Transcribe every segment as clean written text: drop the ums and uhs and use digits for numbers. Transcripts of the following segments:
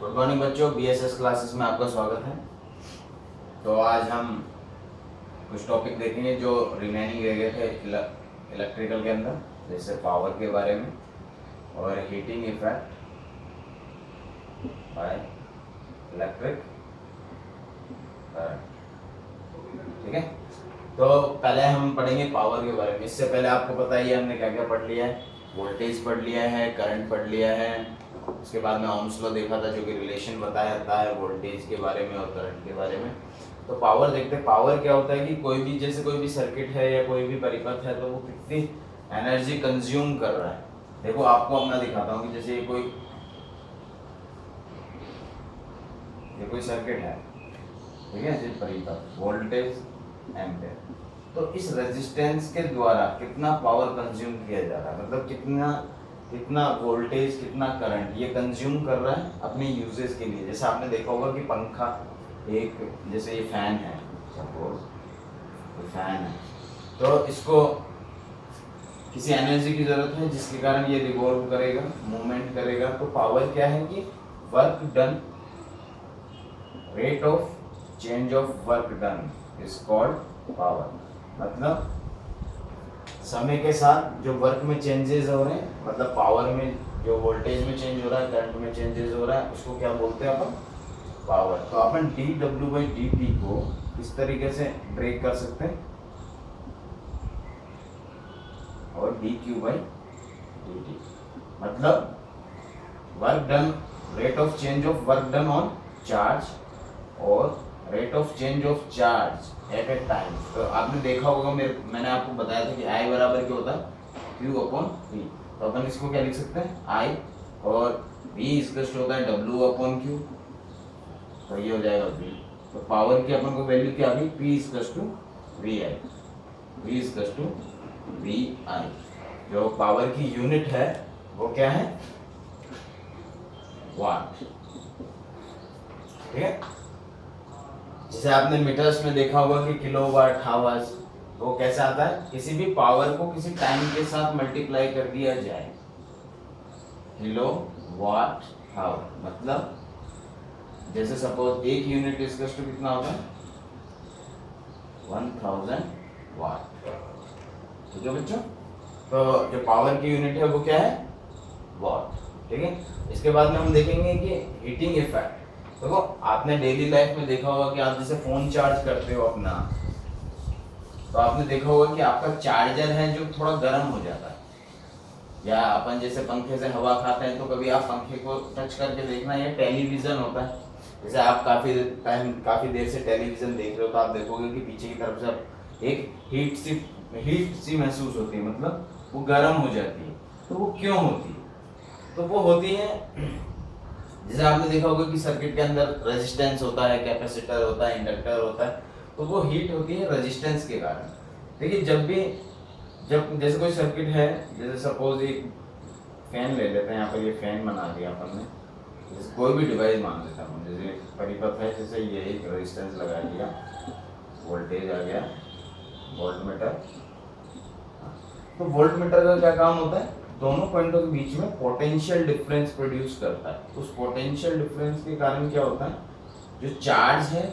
Good morning बच्चों, BSS classes में आपका स्वागत है। तो आज हम कुछ टॉपिक देखेंगे जो रिमेनिंग रह गए थे इलेक्ट्रिकल के अंदर, जैसे पावर के बारे में और heating effect by electric current. ठीक है, तो पहले हम पढ़ेंगे पावर के बारे में। इससे पहले आपको पता ही है हमने क्या क्या पढ़ लिया है। वोल्टेज पढ़ लिया है, करंट पढ़ लिया है, उसके बाद में ओम्स लॉ देखा था जो कि रिलेशन बताता है वोल्टेज के बारे में और करंट के बारे में। तो पावर देखते हैं। पावर क्या होता है कि कोई भी सर्किट है या कोई भी परिपथ है तो वो कितनी एनर्जी कंज्यूम कर रहा है। देखो आपको अपना दिखाता हूँ कि जैसे ये कोई सर्किट है, ठीक है, जैसे परिपथ वोल्टेज एम्पेयर, तो इस रेजिस्टेंस के द्वारा कितना पावर कंज्यूम किया जा रहा है, मतलब कितना वोल्टेज कितना करंट ये कंज्यूम कर रहा है अपने यूजेस के लिए। जैसे आपने देखा होगा कि पंखा, एक जैसे ये फैन है, सपोज फैन है, तो इसको किसी एनर्जी की जरूरत है जिसके कारण ये रिवॉल्व करेगा, मूवमेंट करेगा। तो पावर क्या है कि work done, rate of change of work done is called power. मतलब समय के साथ जो वर्क में चेंजेस हो रहे हैं, मतलब पावर में जो वोल्टेज में चेंज हो रहा है, करंट में चेंजेस हो रहा है, उसको क्या बोलते हैं अपन? पावर। तो अपन dw/dt को इस तरीके से ब्रेक कर सकते हैं और dq/dt मतलब work done, rate of change of work done on charge और rate of change of charge at a time. तो आपने देखा होगा, मैंने आपको बताया था कि I बराबर क्या होता है? Q/V। तो अपन इसको क्या लिख सकते हैं? I, और V इक्वल होता है W/Q, तो ये हो जाएगा V। तो पावर की अपन को वैल्यू क्या आ गई? P equal VI, V equal VI। जो पावर की यूनिट है वो क्या है? वाट। ठीक है, जैसे आपने मीटर्स में देखा होगा कि किलोवाट हावर्स, वो कैसे आता है? किसी भी पावर को किसी टाइम के साथ मल्टीप्लाई कर दिया जाए, किलोवाट हावर। मतलब जैसे सपोज एक यूनिट इक्वल टू कितना होता है? 1000 वाट। ठीक है बच्चों, तो जो पावर की यूनिट है वो क्या है? वाट। ठीक है, इसके बाद में हम देखेंगे कि हीटिंग इफेक्ट। देखो आपने डेली लाइफ में देखा होगा कि आप जैसे फोन चार्ज करते हो अपना, तो आपने देखा होगा कि आपका चार्जर है जो थोड़ा गर्म हो जाता है, या अपन जैसे पंखे से हवा खाते हैं तो कभी आप पंखे को टच करके देखना, ये टेलीविजन होता है। जैसे आप काफी देर से टेलीविजन देख रहे हो तो आप देखोगे कि पीछे की तरफ से एक हीट सी महसूस होती है, मतलब वो गर्म हो जाती है। तो वो क्यों होती है? तो वो होती है, जैसे आपने देखा होगा कि सर्किट के अंदर रेजिस्टेंस होता है, कैपेसिटर होता है, इंडक्टर होता है, तो वो हीट होती है रेजिस्टेंस के कारण। देखिए जब जैसे कोई सर्किट है, जैसे सपोज एक फैन ले लेते हैं, यहाँ पर ये फैन बना दिया अपन ने, जैसे कोई भी डिवाइस मान लेता हूँ, जैसे परिपथ है, जैसे ये एक रेजिस्टेंस लगा दिया, वोल्टेज आ गया, वोल्टमीटर। तो वोल्टमीटर का क्या काम होता है? दोनों पॉइंटों के बीच में पोटेंशियल डिफरेंस प्रोड्यूस करता है। उस पोटेंशियल डिफरेंस के कारण क्या होता है? जो चार्ज है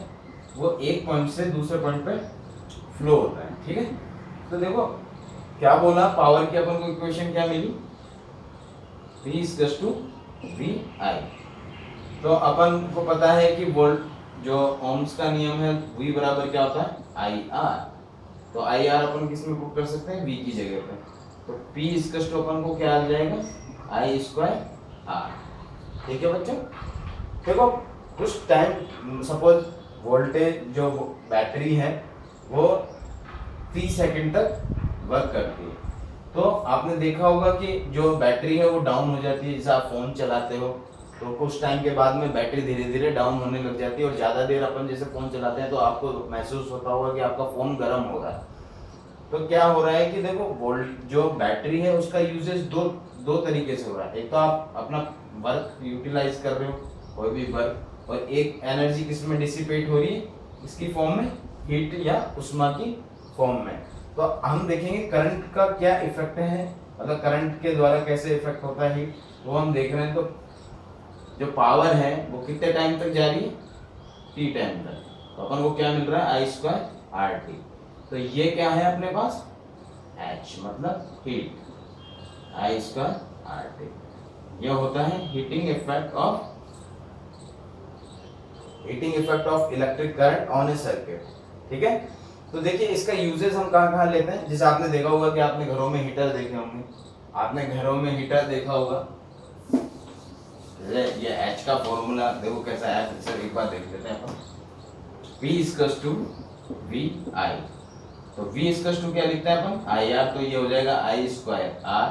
वो एक पॉइंट से दूसरे पॉइंट पे फ्लो होता है। ठीक है, तो देखो क्या बोला, पावर की अपन को इक्वेशन क्या मिली? P equal VI। तो अपन को पता है कि वोल्ट जो ओम्स का नियम है, V बराबर क्या होता है? IR। तो IR अपन किस में पुट कर सकते हैं? V की जगह पे। तो P इक्वल अपन को क्या आ जाएगा? I²R। ठीक है बच्चों, देखो कुछ टाइम सपोज वोल्टेज जो बैटरी है वो 30 सेकंड तक वर्क करती है। तो आपने देखा होगा कि जो बैटरी है वो डाउन हो जाती है। जैसे आप फोन चलाते हो तो कुछ टाइम के बाद में बैटरी धीरे धीरे डाउन होने लग जाती है, और ज़्यादा देर अपन जैसे फ़ोन चलाते हैं तो आपको महसूस होता होगा कि आपका फ़ोन गर्म हो रहा है। तो क्या हो रहा है कि देखो वोल्ट जो बैटरी है उसका यूजेज दो तरीके से हो रहा है। एक तो आप अपना वर्क यूटिलाइज कर रहे हो, कोई भी वर्क, और एक एनर्जी किस में डिसिपेट हो रही है? इसकी फॉर्म में, हीट या उष्मा की फॉर्म में। तो हम देखेंगे करंट का क्या इफेक्ट है, मतलब करंट के द्वारा कैसे इफेक्ट होता है हीट, वो हम देख रहे हैं। तो जो पावर है वो कितने टाइम तक जा रही है, टी टाइम तक, तो अपन को क्या मिल रहा है, आई स्क्वायर आर टी। तो ये क्या है अपने पास, एच मतलब हीट, आई स्क्वायर आर टी। ये होता है heating effect of electric current on A circuit. ठीक है, तो देखिए इसका यूजेस हम कहाँ कहाँ लेते हैं। जैसे आपने देखा होगा कि आपने घरों में हीटर देखे होंगे, आपने घरों में हीटर देखा होगा। ये H का फॉर्मूला देखो कैसा है, सर एक बार देख लेते हैं अपन। P equals to we I, तो V इक्वल्स टू क्या लिखते हैं अपन, आई आर, तो ये हो जाएगा आई स्क्वायर आर।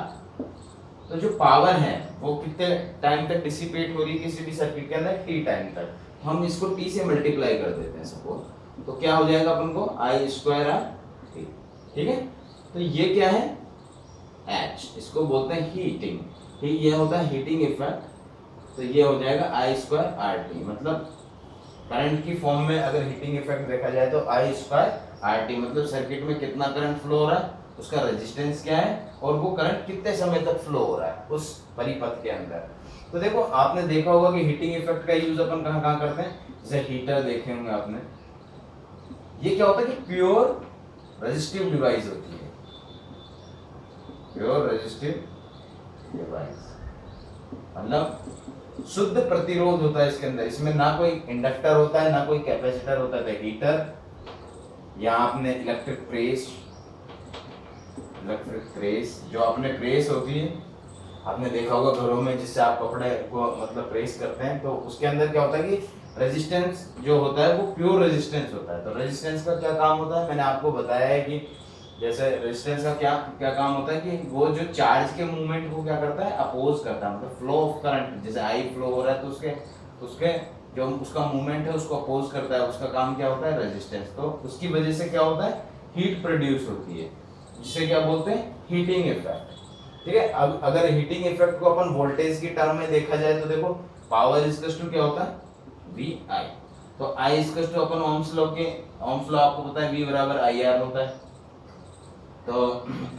तो जो पावर है वो कितने टाइम तक डिसिपेट हो रही है किसी भी सर्किट के अंदर, टी टाइम तक। हम इसको टी से मल्टीप्लाई कर देते हैं सपोज, तो क्या हो जाएगा अपन को, आई स्क्वायर आर टी। ठीक है, तो ये क्या है, एच, इसको बोलते हैं हीटिंग। ठीक, ये होता है हीटिंग इफेक्ट। तो ये हो जाएगा आई स्क्वायर आर टी, मतलब करंट की फॉर्म में अगर हीटिंग इफेक्ट देखा जाए तो आई स्क्वायर आर टी, मतलब सर्किट में कितना करंट फ्लो हो रहा है, उसका रेजिस्टेंस क्या है, और वो करंट कितने समय तक फ्लो हो रहा है उस परिपथ के अंदर। तो देखो आपने देखा होगा कि हीटिंग इफेक्ट का यूज अपन कहाँ कहाँ करते हैं, जैसे हीटर देखे होंगे आपने। ये क्या होता है कि प्योर रेजिस्टिव डिवाइस होती है, प्योर रेजिस्टिव डिवाइस, मतलब शुद्ध प्रतिरोध होता है इसके अंदर। इसमें ना कोई इंडक्टर होता है ना कोई कैपेसिटर होता है। तो हीटर, यहाँ आपने इलेक्ट्रिक प्रेस, जो आपने प्रेस होती है, आपने देखा होगा घरों में जिससे आप कपड़े को मतलब प्रेस करते हैं, तो उसके अंदर क्या होता है कि रेजिस्टेंस जो होता है वो प्योर रेजिस्टेंस होता है। तो रेजिस्टेंस का क्या काम होता है, मैंने आपको बताया है कि जैसे रेजिस्टेंस का क्या क्या काम होता है कि वो जो चार्ज के मूवमेंट को क्या करता है, अपोज करता है, मतलब फ्लो ऑफ करंट, जैसे आई फ्लो हो रहा है तो उसके जो उसका मूवमेंट है उसको अपोज करता है, उसका काम क्या होता है, रेजिस्टेंस। तो उसकी वजह से क्या होता है, हीट प्रोड्यूस होती है, जिसे क्या बोलते हैं, हीटिंग इफेक्ट। ठीक है, अब अगर हीटिंग इफेक्ट को अपन वोल्टेज की टर्म में देखा जाए तो देखो पावर इक्वल्स टू क्या होता है, वी आई। तो आई इक्वल्स टू अपन ओम्स लॉ आपको पता है, वी बराबर आई आर होता है। तो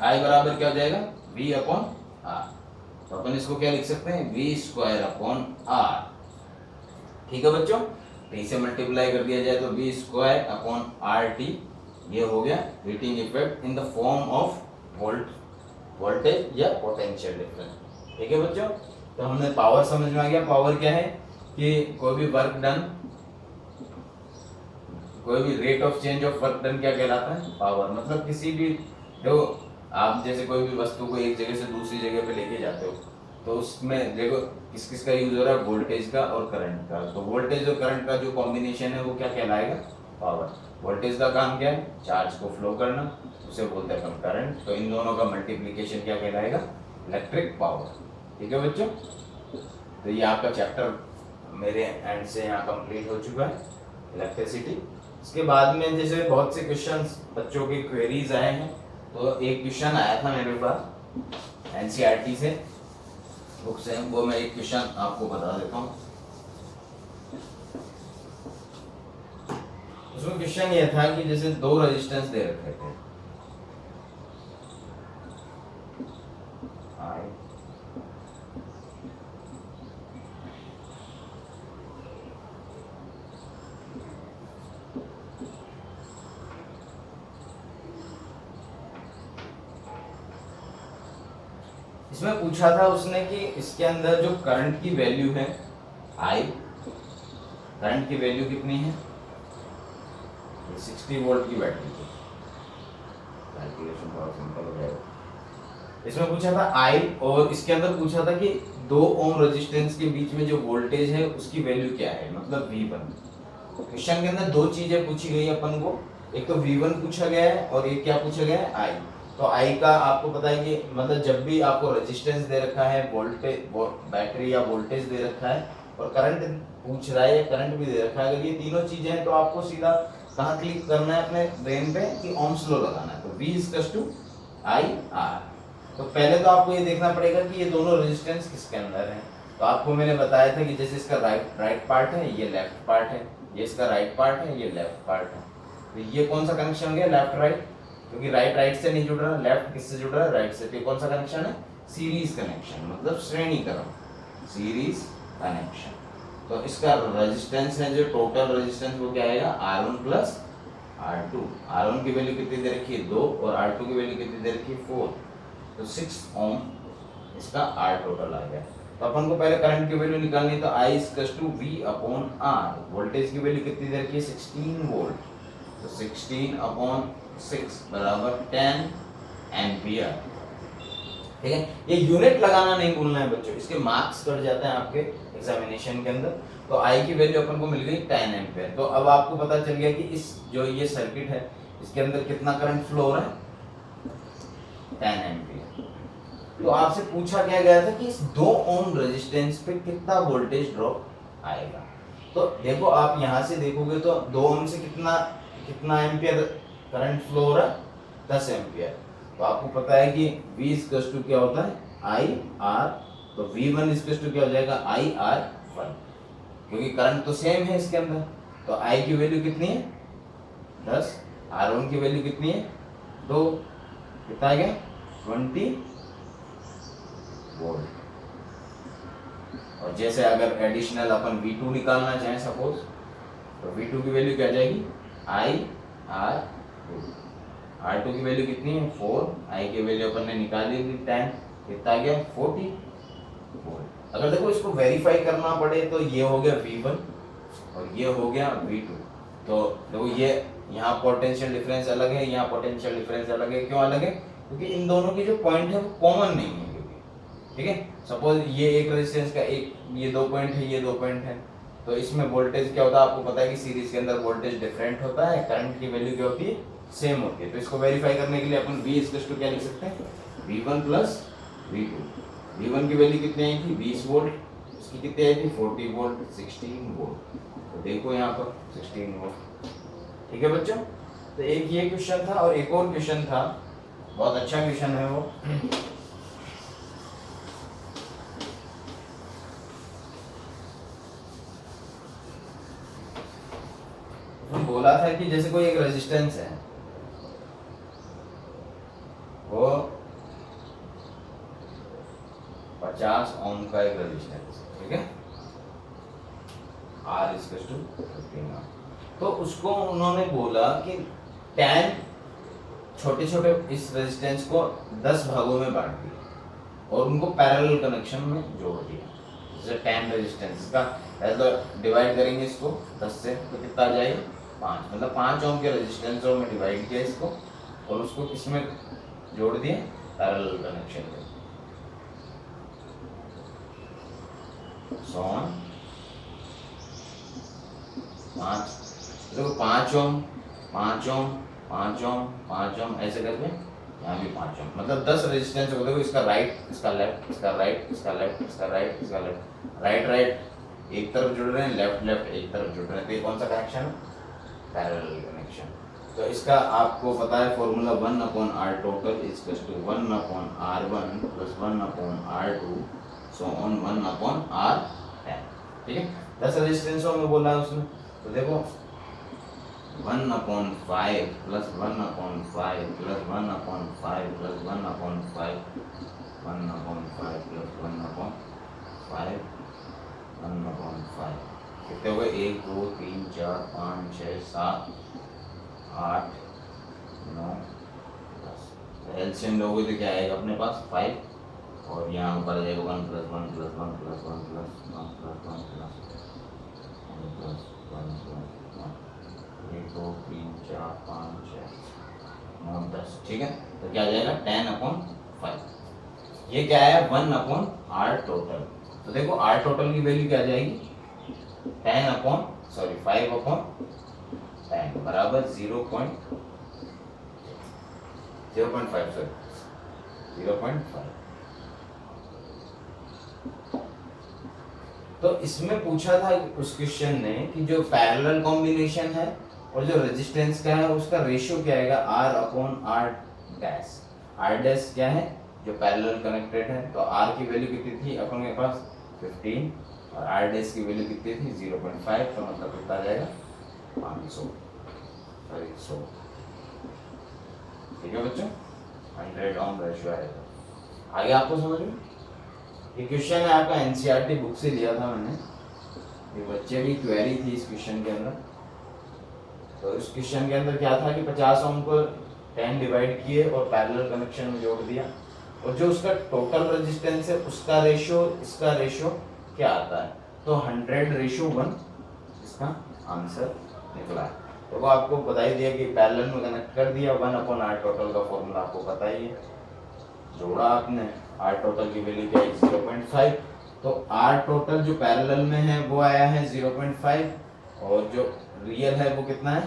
I बराबर क्या हो जाएगा, V अपॉन आर। तो अपन इसको क्या लिख सकते हैं, V स्क्वायर अपॉन आर। ठीक है बच्चों, टी से मल्टीप्लाई कर दिया जाए तो V square upon R T, ये हो गया heating effect in the form of voltage या पोटेंशियल डिफरेंस। ठीक है बच्चों, तो हमने पावर समझ में आ गया। पावर क्या है कि कोई भी वर्क डन, कोई भी rate of change of work done क्या कहलाता है, पावर। मतलब किसी भी, देखो आप जैसे कोई भी वस्तु को एक जगह से दूसरी जगह पे लेके जाते हो, तो उसमें देखो किस किस का यूज हो रहा है, वोल्टेज का और करंट का। तो वोल्टेज और करंट का जो कॉम्बिनेशन है वो क्या कहलाएगा, पावर। वोल्टेज का काम क्या है, चार्ज को फ्लो करना, उसे बोलते हैं अपन करंट। तो इन दोनों का मल्टीप्लीकेशन क्या कहलाएगा, इलेक्ट्रिक पावर। ठीक है बच्चों, तो ये आपका चैप्टर मेरे एंड से यहाँ कंप्लीट हो चुका है, इलेक्ट्रिसिटी। इसके बाद में जैसे बहुत से क्वेश्चंस बच्चों के क्वेरीज आए हैं, तो एक क्वेश्चन आया था मेरे पास एनसीईआरटी से बुक से, वो मैं एक क्वेश्चन आपको बता देता हूँ। उसमें क्वेश्चन ये था कि जैसे दो रेजिस्टेंस दे रखे थे, इसमें पूछा था उसने कि इसके अंदर जो करंट की वैल्यू है आई, करंट की वैल्यू कितनी है, 60 वोल्ट की बैटरी की, कैलकुलेशन बहुत सिंपल हो जाएगा। इसमें पूछा था आई, और इसके अंदर पूछा था कि 2 ओम रेजिस्टेंस के बीच में जो वोल्टेज है उसकी वैल्यू क्या है, मतलब V1। क्वेश्चन के अंदर दो चीजें पूछी गई अपन को, एक तो V1 पूछा गया है और एक क्या पूछा गया है, आई। तो आई का आपको पता है कि मतलब जब भी आपको रेजिस्टेंस दे रखा है, वोल्टेज बैटरी या वोल्टेज दे रखा है, और करंट पूछ रहा है या करंट भी दे रखा है, अगर ये तीनों चीजें हैं तो आपको सीधा कहाँ क्लिक करना है अपने ब्रेन पे कि ओम्स लॉ लगाना है। तो V equals to I R. तो पहले तो आपको ये देखना पड़ेगा कि ये दोनों रेजिस्टेंस किसके अंदर है। तो आपको मैंने बताया था कि जैसे इसका राइट पार्ट है, ये लेफ्ट पार्ट है, ये इसका राइट पार्ट है, ये लेफ्ट पार्ट है। तो ये कौन सा कनेक्शन हो गया, लेफ्ट राइट, क्योंकि राइट से नहीं जुड़ रहा, लेफ्ट किससे जुड़ रहा है, राइट से। तो कौन सा कनेक्शन है, सीरीज कनेक्शन, मतलब श्रेणी क्रम, सीरीज कनेक्शन। तो इसका रेजिस्टेंस है जो टोटल रेजिस्टेंस वो क्या आएगा R1 प्लस R2। R1 की वैल्यू कितनी दे रखी है 2 और R2 की वैल्यू कितनी दे रखी है 4, तो 6 ओम इसका R टोटल आ गया। तो अपन को पहले करंट की वैल्यू निकालनी है, तो I equals to V upon R। Voltage की वैल्यू कितनी दे रखी है 16 वोल्ट, तो 16 अपॉन 6 बराबर 10 एम्पियर। ठीक है, ये यूनिट लगाना नहीं भूलना है बच्चों, इसके मार्क्स कट जाते हैं आपके एग्जामिनेशन के अंदर। तो आई की वैल्यू अपन को मिल गई 10 एम्पियर। तो अब आपको पता चल गया कि इस जो ये सर्किट है इसके अंदर कितना करंट फ्लो हो रहा है 10 एम्पियर। तो आपसे पूछा क्या गया था कि इस 2 ओम रेजिस्टेंस पे कितना वोल्टेज ड्रॉप आएगा। तो देखो आप यहाँ से देखोगे तो 2 ओम से कितना कितना एम्पियर करंट फ्लो हो रहा है 10 एम्पियर। तो आपको पता है कि V इक्वल्स टू क्या होता है I R, तो V1 इक्वल्स टू क्या हो जाएगा I R1, क्योंकि करंट तो सेम है इसके अंदर। तो I की वैल्यू कितनी है 10, R1 की वैल्यू कितनी है 2, कितना आ गया 20 वोल्ट। और जैसे अगर एडिशनल अपन V2 निकालना चाहें सपोज, तो V2 की वैल्यू क्या आ जाएगी I R2। R2 की वैल्यू कितनी है 4, I की वैल्यू अपन ने निकाली थी 10, कितना आ गया 40 वोल्ट। अगर देखो इसको वेरीफाई करना पड़े तो ये हो गया V1 और ये हो गया V2। तो देखो ये यहाँ पोटेंशियल डिफरेंस अलग है, यहाँ पोटेंशियल डिफरेंस अलग है। क्यों अलग है? क्योंकि इन दोनों की जो पॉइंट है वो कॉमन नहीं है। क्योंकि ठीक है, सपोज ये एक रेजिस्टेंस का एक ये 2 पॉइंट है, ये 2 पॉइंट है, तो इसमें वोल्टेज क्या होता है आपको पता है कि सीरीज के अंदर वोल्टेज डिफरेंट होता है, करंट की वैल्यू क्या होती है सेम होती है। तो इसको वेरीफाई करने के लिए अपन V इक्वल्स टू क्या लिख सकते हैं V1 प्लस V2। V1 की वैल्यू कितनी आई थी 20 वोल्ट, इसकी कितनी आई थी 40 वोल्ट, 16 वोल्ट। तो देखो यहाँ पर 16 वोल्ट। ठीक है बच्चों, तो एक ये क्वेश्चन था और एक और क्वेश्चन था, बहुत अच्छा क्वेश्चन है वो। बोला था कि जैसे कोई एक रेजिस्टेंस है वो 50 ओम का एक रेजिस्टेंस, ठीक है, R इक्वल्स टू 15 ओम। तो उसको उन्होंने बोला कि 10 छोटे छोटे इस रेजिस्टेंस को 10 भागों में बांट दिया और उनको पैरेलल कनेक्शन में जोड़ दिया। जैसे 10 रेजिस्टेंस का पहले डिवाइड करेंगे इसको 10 से, तो कितना आ जाएगा 5, मतलब 5 ओम के रेजिस्टेंसों में डिवाइड किया इसको और उसको किसमें जोड़ दिए पैरेलल कनेक्शन में। सॉन 5, देखो 5 ओम 5 ओम 5 ओम 5 ओम ऐसे करके यहाँ भी 5 ओम, मतलब 10 रेजिस्टेंस को देखो, इसका राइट, इसका लेफ्ट, इसका राइट, इसका लेफ्ट, इसका राइट, इसका लेफ्ट, राइट राइट एक तरफ जुड़ रहे हैं, लेफ्ट लेफ्ट एक तरफ जुड़ रहे हैं। तो ये कौन सा कनेक्शन है पैरेलल कनेक्शन। तो इसका आपको पता है formula 1/R total equals to 1/R1 plus 1/R2 so on 1/R10। ठीक है, 10 रेजिस्टेंसों में बोला है उसने, तो देखो 1/5 प्लस 1/5 प्लस 1/5 प्लस 1/5 1/5 प्लस 1/5 1/5 कितने हो गए 1 2 3 4 5 6 7 8 9 10। एलसीएम लोगे तो क्या आएगा अपने पास 5 और यहाँ ऊपर आ जाएगा 1 plus 1 plus 1 plus 1 plus 1 plus 1 plus 1 plus 1 plus 1 1 2 3 4 5 6 9 10। ठीक है, तो क्या आ जाएगा 10/5। ये क्या है 1/R टोटल। तो देखो R टोटल की वैल्यू क्या आ जाएगी 5/10 बराबर 0.5 सॉरी 0.5। तो इसमें पूछा था उस क्वेश्चन ने कि जो पैरेलल कॉम्बिनेशन है और जो रेजिस्टेंस का है उसका रेशियो क्या आएगा R/R डैश। R डैश क्या है जो पैरेलल कनेक्टेड है, तो R की वैल्यू कितनी थी अपन के पास 15 और R डैश की वैल्यू कितनी थी 0.5, तो मतलब कितना आ जाएगा 500 सॉरी 100। ठीक है बच्चों, 100 ओम रेशियो आएगा। आगे आपको समझ में ये क्वेश्चन है आपका एनसीईआरटी बुक से लिया था मैंने, ये बच्चे की क्वेरी थी इस क्वेश्चन के अंदर। तो इस क्वेश्चन के अंदर क्या था कि 50 ओम को 10 डिवाइड किए और पैरेलल कनेक्शन में जोड़ दिया, और जो उसका टोटल रेजिस्टेंस है उसका रेशियो इसका रेशियो क्या आता है, तो 100:1 इसका आंसर निकला है। तो वो आपको बता ही दिया कि पैरेलल में कनेक्ट कर दिया, 1/r टोटल का फॉर्मूला आपको पता ही है, जोड़ा आपने, आर टोटल की वैल्यू क्या है 0.5, तो आर टोटल जो पैरेलल में है वो आया है 0.5, और जो रियल है वो कितना है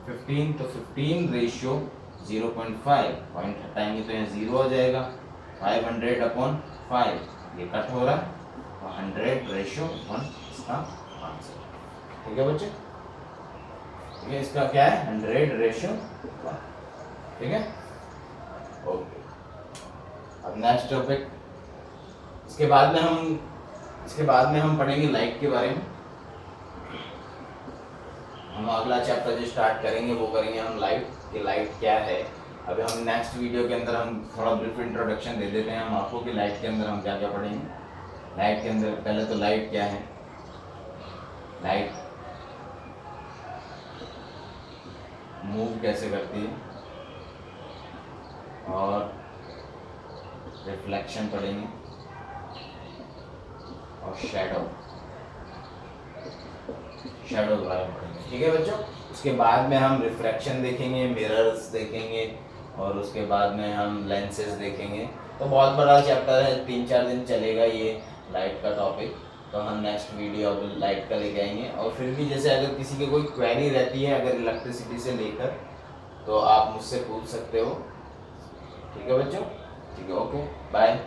15, तो 15:0.5, पॉइंट हटाएंगे तो यहाँ 0 आ जाएगा, 500/5 ये कट हो रहा है, तो 100:1 इसका आंसर। ठीक है बच्चे, ठीक है, इसका क्या है 100:1। ठीक है, ओके। अब नेक्स्ट टॉपिक, इसके बाद में हम पढ़ेंगे लाइट के बारे में। हम अगला चैप्टर जो स्टार्ट करेंगे वो करेंगे हम लाइट, कि लाइट क्या है। अभी हम नेक्स्ट वीडियो के अंदर हम थोड़ा ब्रीफ इंट्रोडक्शन दे देते हैं हम आपको कि लाइट के अंदर हम क्या क्या पढ़ेंगे। लाइट के अंदर पहले तो लाइट क्या है, लाइट मूव कैसे करती है, और रिफ्लेक्शन पढ़ेंगे, और शैडो के बारे में पढ़ेंगे। ठीक है बच्चों, उसके बाद में हम रिफ्रैक्शन देखेंगे, मिरर्स देखेंगे, और उसके बाद में हम लेंसेज देखेंगे। तो बहुत बड़ा चैप्टर है, 3-4 दिन चलेगा ये लाइट का टॉपिक। तो हम नेक्स्ट वीडियो अब लाइट का लेके आएंगे। और फिर भी जैसे अगर किसी की कोई क्वेरी रहती है अगर इलेक्ट्रिसिटी से लेकर, तो आप मुझसे पूछ सकते हो। ठीक है बच्चों, ठीक है, ओके, बाय।